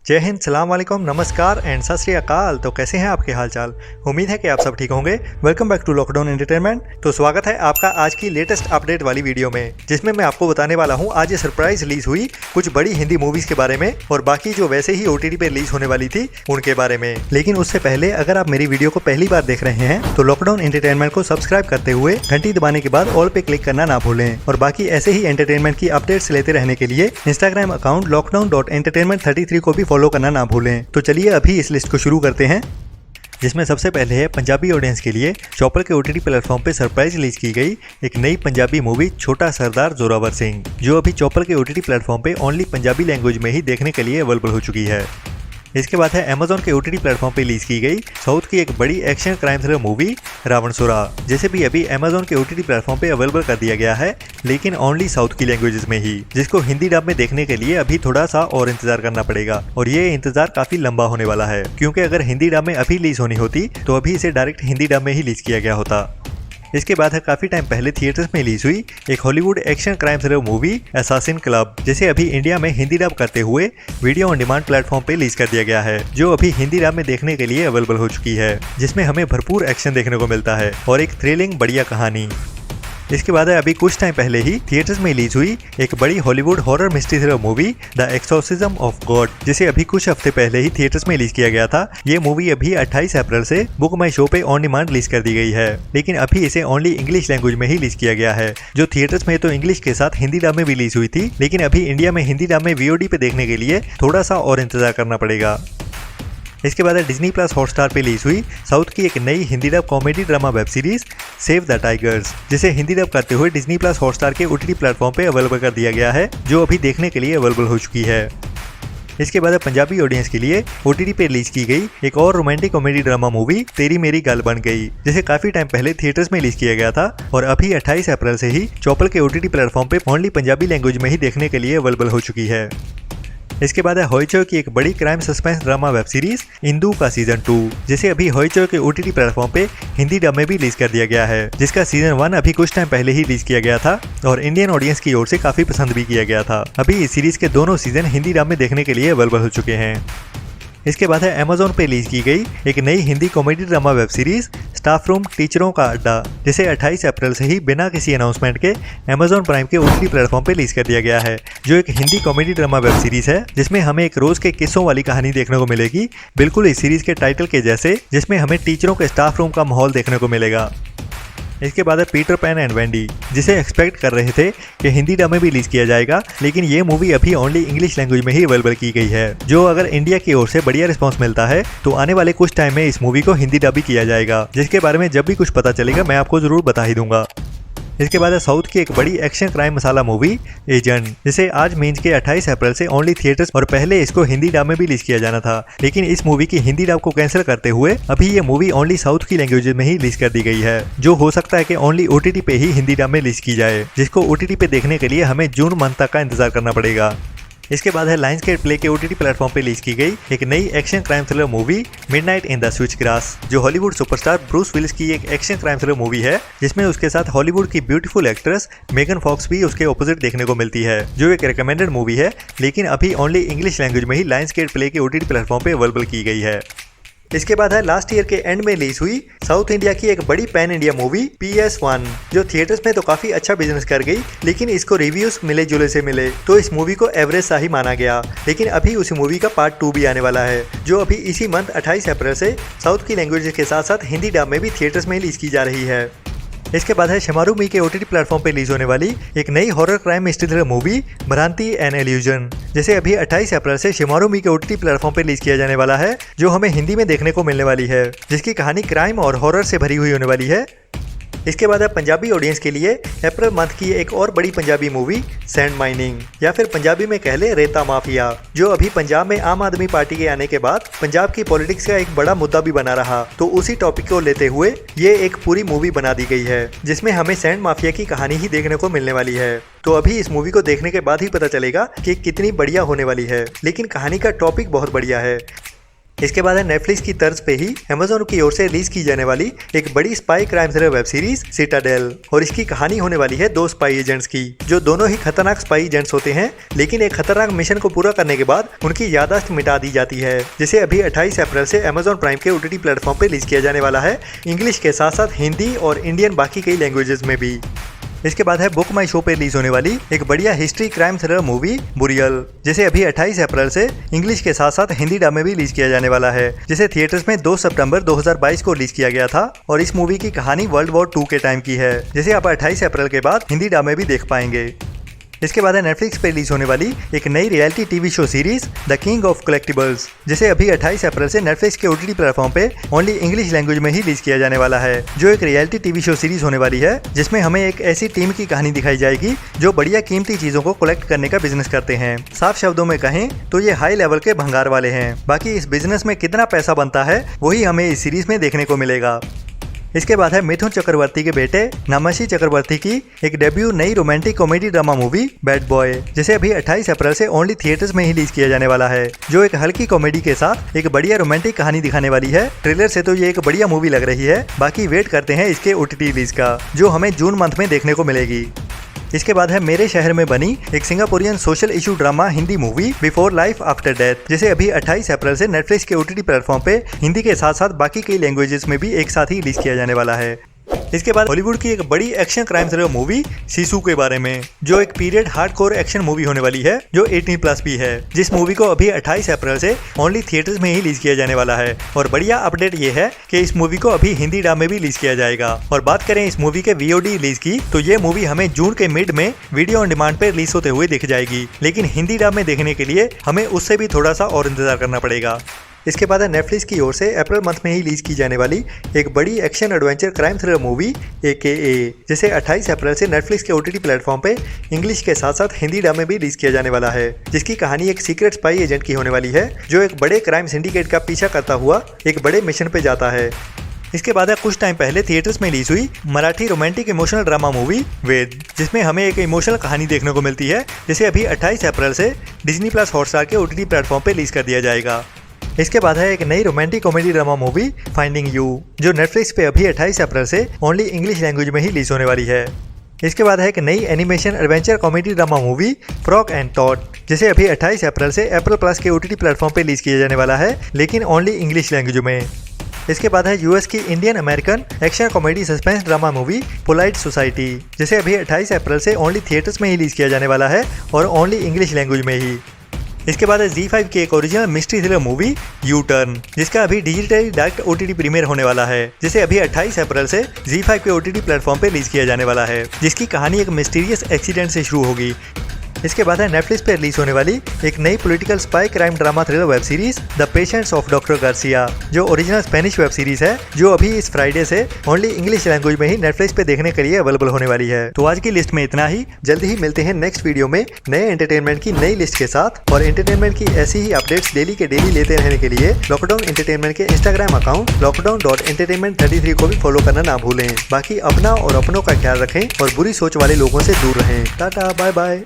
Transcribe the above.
जय हिंद, सलाम वालेकुम, नमस्कार एंड सत श्री अकाल। तो कैसे हैं आपके हालचाल। उम्मीद है कि आप सब ठीक होंगे। Welcome back to lockdown entertainment. तो स्वागत है आपका आज की लेटेस्ट अपडेट वाली वीडियो में, जिसमें मैं आपको बताने वाला हूं आज ये सरप्राइज रिलीज हुई कुछ बड़ी हिंदी मूवीज के बारे में और बाकी जो वैसे ही OTT पे रिलीज होने वाली थी उनके बारे में। लेकिन उससे पहले अगर आप मेरी वीडियो को पहली बार देख रहे हैं तो लॉकडाउन एंटरटेनमेंट को सब्सक्राइब करते हुए घंटी दबाने के बाद ऑल पे क्लिक करना ना भूलें। और बाकी ऐसे ही एंटरटेनमेंट की अपडेट्स लेते रहने के लिए इंस्टाग्राम अकाउंट lockdown.entertainment33 को भी फॉलो करना ना भूलें। तो चलिए अभी इस लिस्ट को शुरू करते हैं, जिसमें सबसे पहले है पंजाबी ऑडियंस के लिए चॉपर के OTT प्लेटफॉर्म पे सरप्राइज रिलीज की गई एक नई पंजाबी मूवी छोटा सरदार जोरावर सिंह, जो अभी चॉपर के OTT प्लेटफॉर्म पे ओनली पंजाबी लैंग्वेज में ही देखने के लिए अवेलेबल हो चुकी है। इसके बाद है अमेजॉन के OTT प्लेटफॉर्म पे रिलीज की गई साउथ की एक बड़ी एक्शन क्राइम थ्रिलर मूवी रावणसुरा, जिसे भी अभी अमेजॉन के OTT प्लेटफॉर्म पे अवेलेबल कर दिया गया है, लेकिन ओनली साउथ की लैंग्वेजेस में ही, जिसको हिंदी डब में देखने के लिए अभी थोड़ा सा और इंतजार करना पड़ेगा। और ये इंतजार काफी लंबा होने वाला है, क्योंकि अगर हिंदी डब में अभी रिलीज होनी होती तो अभी इसे डायरेक्ट हिंदी डब में ही रिलीज किया गया होता। इसके बाद है काफी टाइम पहले थिएटर्स में रिलीज हुई एक Hollywood action crime thriller movie assassin club, जिसे अभी इंडिया में हिंदी डब करते हुए वीडियो ऑन डिमांड प्लेटफॉर्म पे रिलीज कर दिया गया है, जो अभी हिंदी डब में देखने के लिए अवेलेबल हो चुकी है, जिसमें हमें भरपूर एक्शन देखने को मिलता है और एक थ्रिलिंग बढ़िया कहानी। इसके बाद है अभी कुछ टाइम पहले ही थिएटर्स में रिलीज हुई एक बड़ी Hollywood horror mystery thriller movie the exorcism of God, जिसे अभी कुछ हफ्ते पहले ही थिएटर्स में रिलीज किया गया था। ये मूवी अभी 28 अप्रैल से बुक माई शो पे ऑन डिमांड रिलीज कर दी गई है, लेकिन अभी इसे ओनली इंग्लिश लैंग्वेज में ही रिलीज किया गया है, जो थिएटर्स में तो इंग्लिश के साथ हिंदी डब में भी रिलीज हुई थी, लेकिन अभी इंडिया में हिंदी डब में VOD पे देखने के लिए थोड़ा सा और इंतजार करना पड़ेगा। इसके बाद डिज्नी प्लस हॉटस्टार पे रिलीज हुई साउथ की एक नई Hindi dub comedy drama web series save the tigers, जिसे हिंदी डब करते हुए डिज्नी प्लस हॉटस्टार के OTT प्लेटफॉर्म पे अवेलेबल कर दिया गया है, जो अभी देखने के लिए अवेलेबल हो चुकी है। इसके बाद पंजाबी ऑडियंस के लिए OTT पे रिलीज की गई एक और रोमांटिक कॉमेडी ड्रामा मूवी तेरी मेरी गल बन गई, जिसे काफी टाइम पहले थिएटर्स में रिलीज किया गया था और अभी 28 अप्रैल से ही चॉपर के OTT प्लेटफॉर्म पे ओनली पंजाबी लैंग्वेज में ही देखने के लिए अवेलेबल हो चुकी है। इसके बाद है होइचो की एक बड़ी crime suspense drama web series Indu का सीजन 2, जिसे अभी होइचो के OTT प्लेटफॉर्म पे हिंदी डब में भी रिलीज कर दिया गया है, जिसका सीजन 1 अभी कुछ टाइम पहले ही रिलीज किया गया था और इंडियन ऑडियंस की ओर से काफी पसंद भी किया गया था। अभी इस सीरीज के दोनों सीजन हिंदी डब में देखने के लिए अवेलेबल हो चुके हैं। इसके बाद है अमेजॉन पे रिलीज की गई एक नई Hindi comedy drama web series staff room टीचरों का अड्डा, जिसे 28 अप्रैल से ही बिना किसी अनाउंसमेंट के अमेजॉन प्राइम के OTT प्लेटफॉर्म पे रिलीज कर दिया गया है, जो एक Hindi comedy drama web series है, जिसमें हमें एक रोज के किस्सों वाली कहानी देखने को मिलेगी, बिल्कुल इस सीरीज के टाइटल के जैसे, जिसमें हमें टीचरों के स्टाफ रूम का माहौल देखने को मिलेगा। इसके बाद है पीटर पैन एंड वेंडी, जिसे एक्सपेक्ट कर रहे थे कि हिंदी डब में भी रिलीज किया जाएगा, लेकिन ये मूवी अभी ओनली इंग्लिश लैंग्वेज में ही अवेलेबल की गई है, जो अगर इंडिया की ओर से बढ़िया रिस्पांस मिलता है तो आने वाले कुछ टाइम में इस मूवी को हिंदी डब भी किया जाएगा, जिसके बारे में जब भी कुछ पता चलेगा मैं आपको जरूर बता ही दूंगा। इसके बाद है साउथ की एक बड़ी एक्शन क्राइम मसाला मूवी एजेंट, जिसे आज मेंस के 28 अप्रैल से ओनली थिएटर्स और पहले इसको हिंदी डब में भी रिलीज किया जाना था, लेकिन इस मूवी की हिंदी डब को कैंसिल करते हुए अभी ये मूवी ओनली साउथ की लैंग्वेज में ही रिलीज कर दी गई है, जो हो सकता है कि ओनली OTT पे ही हिंदी डब में रिलीज की जाए, जिसको OTT पे देखने के लिए हमें जून मंथ तक का इंतजार करना पड़ेगा। इसके बाद है लायंसगेट प्ले के OTT प्लेटफॉर्म पे रिलीज की गई एक नई action crime thriller movie midnight in the switch grass, जो हॉलीवुड सुपरस्टार ब्रूस विलिस की एक एक्शन क्राइम थ्रिलर मूवी है, जिसमें उसके साथ हॉलीवुड की ब्यूटीफुल एक्ट्रेस मेगन फॉक्स भी उसके ऑपोजिट देखने को मिलती है, जो एक रिकमेंडेड मूवी है, लेकिन अभी ओनली इंग्लिश लैंग्वेज में ही लायंसगेट प्ले के OTT प्लेटफॉर्म पे अवेलेबल की गई है। इसके बाद है लास्ट ईयर के एंड में रिलीज हुई साउथ इंडिया की एक बड़ी पैन इंडिया मूवी PS1, जो थिएटर्स में तो काफी अच्छा बिजनेस कर गई, लेकिन इसको रिव्यूज मिले जुले से मिले तो इस मूवी को एवरेज सा ही माना गया, लेकिन अभी उसी मूवी का पार्ट 2 भी आने वाला है, जो अभी इसी मंथ 28 अप्रैल से साउथ की लैंग्वेज के साथ साथ हिंदी डब में भी थिएटर्स में रिलीज की जा रही है। इसके बाद है शमारू मी के OTT प्लेटफॉर्म पे रिलीज होने वाली एक नई horror crime mystery thriller movie भ्रांति एन इल्यूजन, जिसे अभी 28 अप्रैल से शमारू मी के OTT प्लेटफॉर्म पे रिलीज किया जाने वाला है, जो हमें हिंदी में देखने को मिलने वाली है, जिसकी कहानी क्राइम और हॉरर से भरी हुई होने वाली है। इसके बाद है पंजाबी ऑडियंस के लिए अप्रैल मंथ की एक और बड़ी पंजाबी मूवी सैंड माइनिंग, या फिर पंजाबी में कह ले रेता माफिया, जो अभी पंजाब में आम आदमी पार्टी के आने के बाद पंजाब की पॉलिटिक्स का एक बड़ा मुद्दा भी बना रहा, तो उसी टॉपिक को लेते हुए ये एक पूरी मूवी बना दी गई है, जिसमें हमें सैंड माफिया की कहानी ही देखने को मिलने वाली है। तो अभी इस मूवी को देखने के बाद ही पता चलेगा कि कितनी बढ़िया होने वाली है, लेकिन कहानी का टॉपिक बहुत बढ़िया है। इसके बाद है नेटफ्लिक्स की तर्ज पे ही अमेज़न की ओर से रिलीज की जाने वाली एक बड़ी spy crime thriller web series Citadel. और इसकी कहानी होने वाली है दो स्पाई एजेंट्स की, जो दोनों ही खतरनाक स्पाई एजेंट्स होते हैं, लेकिन एक खतरनाक मिशन को पूरा करने के बाद उनकी याददाश्त मिटा दी जाती है, जिसे अभी 28 अप्रैल से अमेज़न प्राइम के OTT प्लेटफॉर्म पे रिलीज किया जाने वाला है, इंग्लिश के साथ साथ हिंदी और इंडियन बाकी कई लैंग्वेजेस में भी। इसके बाद है बुक माई शो पे रिलीज होने वाली एक बढ़िया history crime thriller movie burial, जिसे अभी 28 अप्रैल से इंग्लिश के साथ साथ हिंदी डब में भी रिलीज किया जाने वाला है, जिसे थिएटर्स में 2 सितंबर 2022 को रिलीज किया गया था। और इस मूवी की कहानी वर्ल्ड वॉर 2 के टाइम की है, जिसे आप 28 अप्रैल के बाद हिंदी डब में भी देख पाएंगे। इसके बाद है नेटफ्लिक्स पे रिलीज होने वाली एक नई reality TV show series the king of collectibles, जिसे अभी 28 अप्रैल से नेटफ्लिक्स के OTT प्लेटफॉर्म पे ओनली इंग्लिश लैंग्वेज में ही रिलीज किया जाने वाला है, जो एक रियलिटी टीवी शो सीरीज होने वाली है, जिसमें हमें एक ऐसी टीम की कहानी दिखाई जाएगी जो बढ़िया कीमती चीजों को कलेक्ट करने का बिजनेस करते हैं। साफ शब्दों में कहें तो ये हाई लेवल के भंगार वाले हैं। बाकी इस बिजनेस में कितना पैसा बनता है वही हमें इस सीरीज में देखने को मिलेगा। इसके बाद है मिथुन चक्रवर्ती के बेटे नमशी चक्रवर्ती की एक डेब्यू नई romantic comedy drama movie bad boy, जिसे अभी 28 अप्रैल से ओनली थिएटर्स में ही रिलीज किया जाने वाला है, जो एक हल्की कॉमेडी के साथ एक बढ़िया रोमांटिक कहानी दिखाने वाली है। ट्रेलर से तो ये एक बढ़िया मूवी लग रही है, बाकी वेट करते हैं इसके OTT रिलीज का, जो हमें जून मंथ में देखने को मिलेगी। इसके बाद है मेरे शहर में बनी एक Singaporean social issue drama Hindi movie before life after death, जिसे अभी 28 अप्रैल से नेटफ्लिक्स के OTT प्लेटफॉर्म पे हिंदी के साथ साथ बाकी कई लैंग्वेजेस में भी एक साथ ही रिलीज किया जाने वाला है। इसके बाद हॉलीवुड की एक बड़ी action crime thriller movie Sisu के बारे में, जो एक पीरियड हार्डकोर एक्शन मूवी होने वाली है, जो 18+ भी है, जिस मूवी को अभी 28 अप्रैल से ओनली थिएटर्स में ही रिलीज किया जाने वाला है। और बढ़िया अपडेट ये है कि इस मूवी को अभी हिंदी डब में भी रिलीज किया जाएगा। और बात करें इस मूवी के VOD रिलीज की, तो ये मूवी हमें जून के मिड में वीडियो ऑन डिमांड पे रिलीज होते हुए दिख जाएगी, लेकिन हिंदी डब में देखने के लिए हमें उससे भी थोड़ा सा और इंतजार करना पड़ेगा। इसके बाद है नेटफ्लिक्स की ओर से अप्रैल मंथ में ही रिलीज की जाने वाली एक बड़ी action adventure crime thriller movie AKA, जिसे 28 अप्रैल से नेटफ्लिक्स के OTT प्लेटफॉर्म पे इंग्लिश के साथ साथ हिंदी डब में भी रिलीज किया जाने वाला है, जिसकी कहानी एक सीक्रेट स्पाई एजेंट की होने वाली है, जो एक बड़े क्राइम सिंडिकेट का पीछा करता हुआ एक बड़े मिशन पे जाता है। इसके बाद है कुछ टाइम पहले थिएटर्स में रिलीज हुई Marathi romantic emotional drama movie Ved, जिसमें हमें एक इमोशनल कहानी देखने को मिलती है, जिसे अभी 28 अप्रैल से Disney+ हॉटस्टार के OTT प्लेटफॉर्म पे रिलीज कर दिया जाएगा। इसके बाद है एक नई romantic comedy drama movie finding you, जो नेटफ्लिक्स पे अभी 28 अप्रैल से ओनली इंग्लिश लैंग्वेज में ही रिलीज होने वाली है। इसके बाद है एक नई animation adventure comedy drama movie frog and toad, जिसे अभी 28 अप्रैल से Apple+ के OTT प्लेटफॉर्म पे रिलीज किया जाने वाला है, लेकिन ओनली इंग्लिश लैंग्वेज में। इसके बाद है US की Indian American action comedy suspense drama movie polite society, जिसे अभी 28 अप्रैल से ओनली थिएटर्स में ही रिलीज किया जाने वाला है और ओनली इंग्लिश लैंग्वेज में ही। इसके बाद है ZEE5 की एक original mystery thriller movie U turn, जिसका अभी डिजिटली डायरेक्ट OTT प्रीमियर होने वाला है, जिसे अभी 28 अप्रैल से ZEE5 के OTT प्लेटफॉर्म पे रिलीज किया जाने वाला है, जिसकी कहानी एक मिस्टीरियस एक्सीडेंट से शुरू होगी। इसके बाद है नेटफ्लिक्स पे रिलीज होने वाली एक नई political spy crime drama thriller web series the patients of doctor Garcia, जो ओरिजिनल स्पेनिश वेब सीरीज है, जो अभी इस फ्राइडे से ओनली इंग्लिश लैंग्वेज में ही नेटफ्लिक्स पे देखने के लिए अवेलेबल होने वाली है। तो आज की लिस्ट में इतना ही। जल्दी ही मिलते हैं नेक्स्ट वीडियो में नए एंटरटेनमेंट की नई लिस्ट के साथ। और एंटरटेनमेंट की ऐसी ही अपडेट्स डेली के डेली लेते रहने के लिए लॉकडाउन एंटरटेनमेंट के इंस्टाग्राम अकाउंट lockdown.entertainment33 को भी फॉलो करना ना भूलें। बाकी अपना और अपनों का ख्याल रखें और बुरी सोच वाले लोगों से दूर रहें। Tata bye bye.